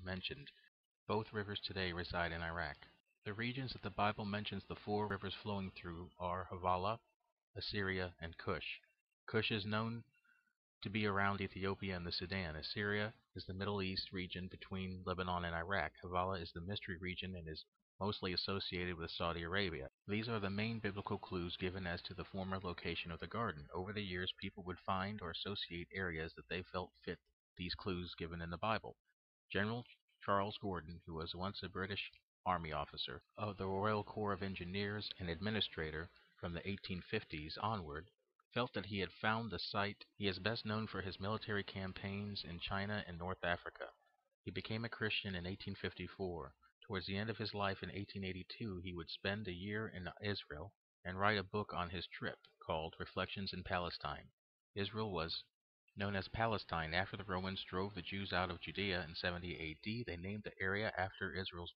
mentioned. Both rivers today reside in Iraq. The regions that the Bible mentions the four rivers flowing through are Havilah, Assyria, and Cush. Cush is known to be around Ethiopia and the Sudan. Assyria is the Middle East region between Lebanon and Iraq. Havilah is the mystery region and is mostly associated with Saudi Arabia. These are the main biblical clues given as to the former location of the garden. Over the years, people would find or associate areas that they felt fit these clues given in the Bible. General Charles Gordon, who was once a British Army officer of the Royal Corps of Engineers and administrator from the 1850s onward, felt that he had found the site. He is best known for his military campaigns in China and North Africa. He became a Christian in 1854. Towards the end of his life in 1882, he would spend a year in Israel and write a book on his trip called Reflections in Palestine. Israel was known as Palestine after the Romans drove the Jews out of Judea in 70 AD. They named the area after Israel's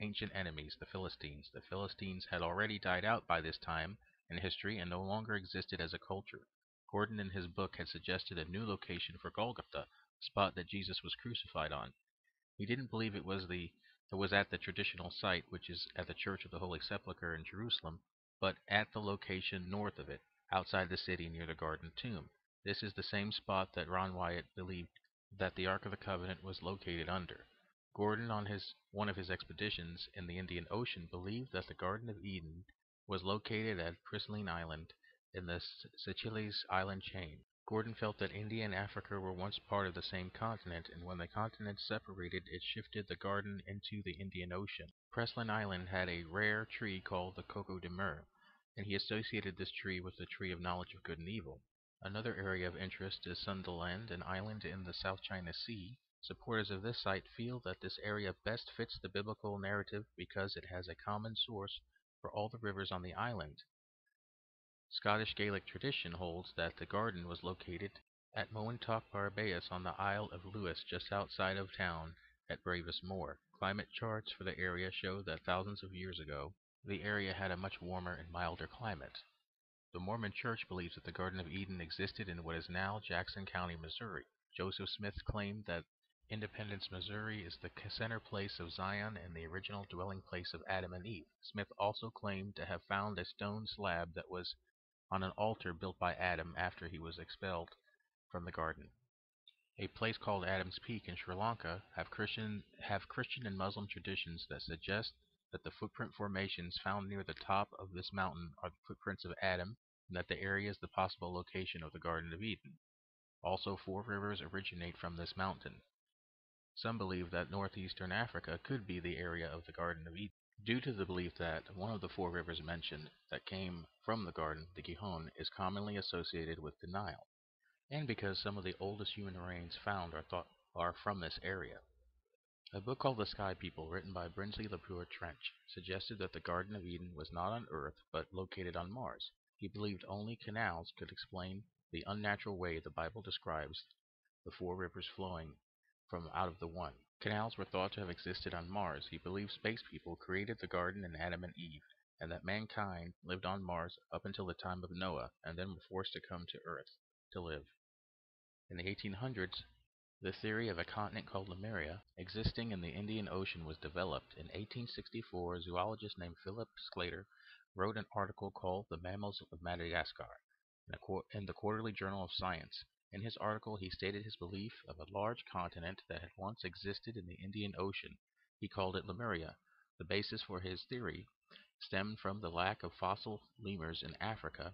ancient enemies, the Philistines. The Philistines had already died out by this time in history and no longer existed as a culture. Gordon in his book had suggested a new location for Golgotha, the spot that Jesus was crucified on. He didn't believe it was at the traditional site, which is at the Church of the Holy Sepulchre in Jerusalem, but at the location north of it, outside the city near the Garden Tomb. This is the same spot that Ron Wyatt believed that the Ark of the Covenant was located under. Gordon, on one of his expeditions in the Indian Ocean, believed that the Garden of Eden was located at Prisline Island in the Seychelles island chain. Gordon felt that India and Africa were once part of the same continent, and when the continents separated, it shifted the garden into the Indian Ocean. Prisline Island had a rare tree called the coco de mer, and he associated this tree with the tree of knowledge of good and evil. Another area of interest is Sundaland, an island in the South China Sea. Supporters of this site feel that this area best fits the biblical narrative because it has a common source for all the rivers on the island. Scottish Gaelic tradition holds that the garden was located at Moentoch Barbaeus on the Isle of Lewis just outside of town at Bravis Moor. Climate charts for the area show that thousands of years ago, the area had a much warmer and milder climate. The Mormon Church believes that the Garden of Eden existed in what is now Jackson County, Missouri. Joseph Smith claimed that Independence, Missouri is the center place of Zion and the original dwelling place of Adam and Eve. Smith also claimed to have found a stone slab that was on an altar built by Adam after he was expelled from the garden. A place called Adam's Peak in Sri Lanka have Christian and Muslim traditions that suggest that the footprint formations found near the top of this mountain are the footprints of Adam and that the area is the possible location of the Garden of Eden. Also, four rivers originate from this mountain. Some believe that northeastern Africa could be the area of the Garden of Eden, due to the belief that one of the four rivers mentioned that came from the garden, the Gihon, is commonly associated with the Nile, and because some of the oldest human remains found are thought are from this area. A book called The Sky People, written by Brinsley Lepure Trench, suggested that the Garden of Eden was not on Earth but located on Mars. He believed only canals could explain the unnatural way the Bible describes the four rivers flowing from out of the one. Canals were thought to have existed on Mars. He believed space people created the garden in Adam and Eve, and that mankind lived on Mars up until the time of Noah, and then were forced to come to Earth to live. In the 1800s, the theory of a continent called Lemuria existing in the Indian Ocean was developed. In 1864, a zoologist named Philip Sclater wrote an article called The Mammals of Madagascar in the Quarterly Journal of Science. In his article, he stated his belief of a large continent that had once existed in the Indian Ocean. He called it Lemuria. The basis for his theory stemmed from the lack of fossil lemurs in Africa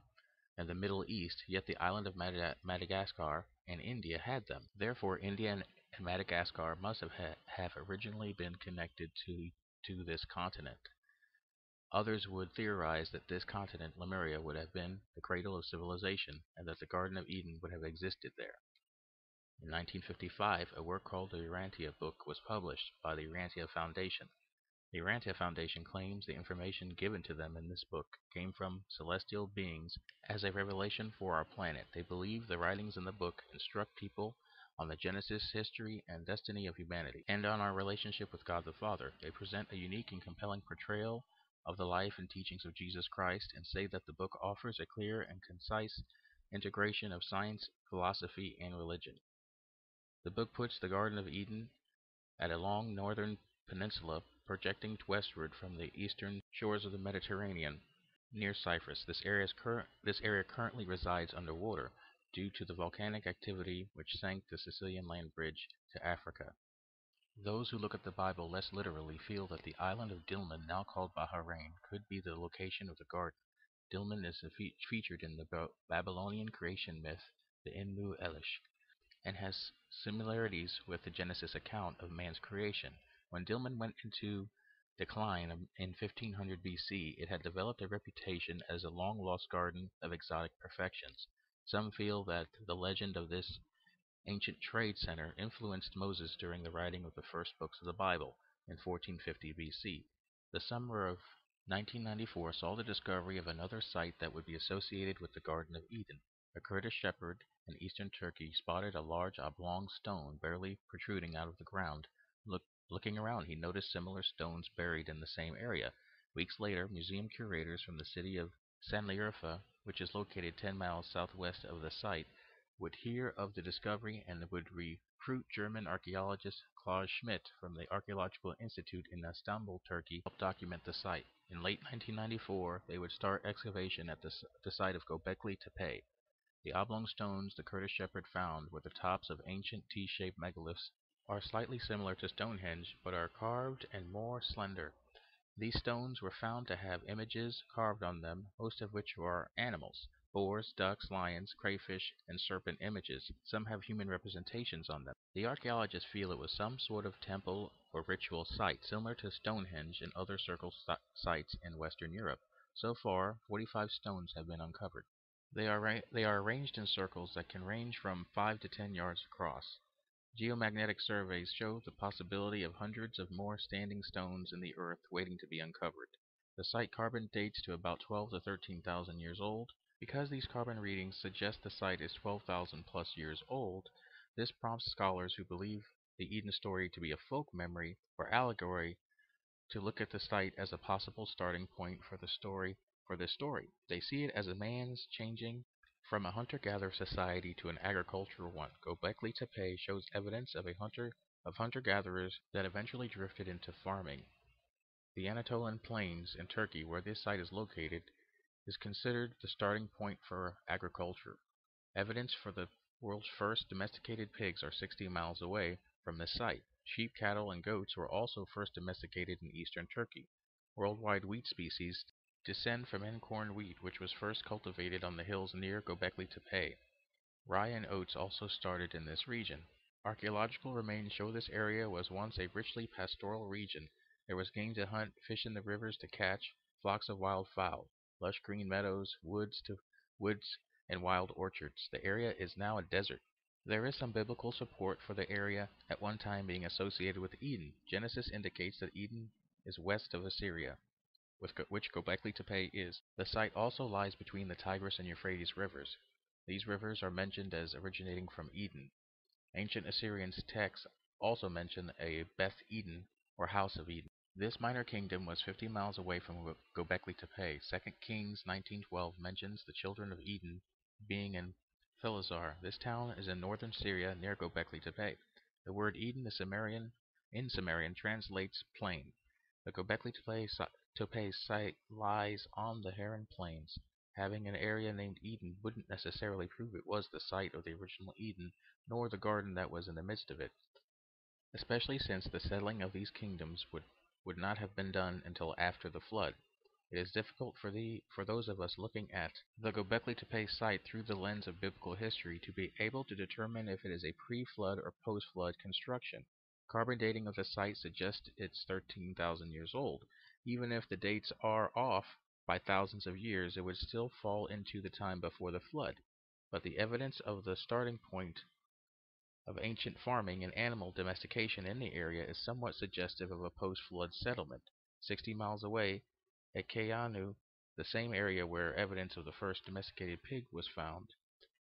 and the Middle East, yet the island of Madagascar and India had them. Therefore, India and Madagascar must have originally been connected to this continent. Others would theorize that this continent, Lemuria, would have been the cradle of civilization, and that the Garden of Eden would have existed there. In 1955, a work called the Urantia Book was published by the Urantia Foundation. The Urantia Foundation claims the information given to them in this book came from celestial beings as a revelation for our planet. They believe the writings in the book instruct people on the genesis, history, and destiny of humanity, and on our relationship with God the Father. They present a unique and compelling portrayal of the life and teachings of Jesus Christ and say that the book offers a clear and concise integration of science, philosophy, and religion. The book puts the Garden of Eden at a long northern peninsula projecting westward from the eastern shores of the Mediterranean near Cyprus. This area currently resides underwater due to the volcanic activity which sank the Sicilian land bridge to Africa. Those who look at the Bible less literally feel that the island of Dilmun, now called Bahrain, could be the location of the garden. Dilmun is featured in the Babylonian creation myth, the Enmu Elish, and has similarities with the Genesis account of man's creation. When Dilmun went into decline in 1500 BC, it had developed a reputation as a long-lost garden of exotic perfections. Some feel that the legend of this ancient trade center influenced Moses during the writing of the first books of the Bible in 1450 BC. The summer of 1994 saw the discovery of another site that would be associated with the Garden of Eden. A Kurdish shepherd in eastern Turkey spotted a large oblong stone barely protruding out of the ground. Looking around, he noticed similar stones buried in the same area. Weeks later, museum curators from the city of Sanliurfa, which is located 10 miles southwest of the site, would hear of the discovery and would recruit German archaeologist Klaus Schmidt from the Archaeological Institute in Istanbul, Turkey, to help document the site. In late 1994, they would start excavation at the site of Göbekli Tepe. The oblong stones the Kurdish shepherd found were the tops of ancient T-shaped megaliths, are slightly similar to Stonehenge, but are carved and more slender. These stones were found to have images carved on them, most of which are animals: boars, ducks, lions, crayfish, and serpent images. Some have human representations on them. The archaeologists feel it was some sort of temple or ritual site, similar to Stonehenge and other circle sites in Western Europe. So far, 45 stones have been uncovered. They are arranged in circles that can range from 5 to 10 yards across. Geomagnetic surveys show the possibility of hundreds of more standing stones in the earth waiting to be uncovered. The site carbon dates to about 12 to 13,000 years old. Because these carbon readings suggest the site is 12,000 plus years old, this prompts scholars who believe the Eden story to be a folk memory or allegory to look at the site as a possible starting point for this story. They see it as a man's changing from a hunter-gatherer society to an agricultural one. Göbekli Tepe shows evidence of hunter-gatherers that eventually drifted into farming. The Anatolian Plains in Turkey, where this site is located, is considered the starting point for agriculture. Evidence for the world's first domesticated pigs are 60 miles away from this site. Sheep, cattle, and goats were also first domesticated in eastern Turkey. Worldwide wheat species descend from Encorn wheat, which was first cultivated on the hills near Göbekli Tepe. Rye and oats also started in this region. Archaeological remains show this area was once a richly pastoral region. There was game to hunt, fish in the rivers to catch, flocks of wild fowl, lush green meadows, woods, and wild orchards. The area is now a desert. There is some biblical support for the area at one time being associated with Eden. Genesis indicates that Eden is west of Assyria, which Göbekli Tepe is. The site also lies between the Tigris and Euphrates rivers. These rivers are mentioned as originating from Eden. Ancient Assyrian texts also mention a Beth Eden or House of Eden. This minor kingdom was 50 miles away from Göbekli Tepe. 2 Kings 19:12 mentions the children of Eden being in Philazar. This town is in northern Syria near Göbekli Tepe. The word Eden in Sumerian translates plain. The Göbekli Tepe site lies on the Haran Plains. Having an area named Eden wouldn't necessarily prove it was the site of the original Eden, nor the garden that was in the midst of it, especially since the settling of these kingdoms would not have been done until after the flood. It is difficult for those of us looking at the Göbekli Tepe site through the lens of biblical history to be able to determine if it is a pre-flood or post-flood construction. Carbon dating of the site suggests it's 13,000 years old. Even if the dates are off by thousands of years, it would still fall into the time before the flood. But the evidence of the starting point of ancient farming and animal domestication in the area is somewhat suggestive of a post-flood settlement. 60 miles away, at Kayanu, the same area where evidence of the first domesticated pig was found,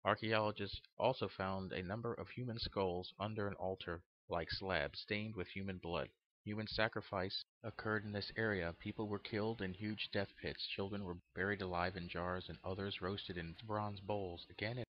archaeologists also found a number of human skulls under an altar-like slab stained with human blood. Human sacrifice occurred in this area. People were killed in huge death pits. Children were buried alive in jars, and others roasted in bronze bowls. Again,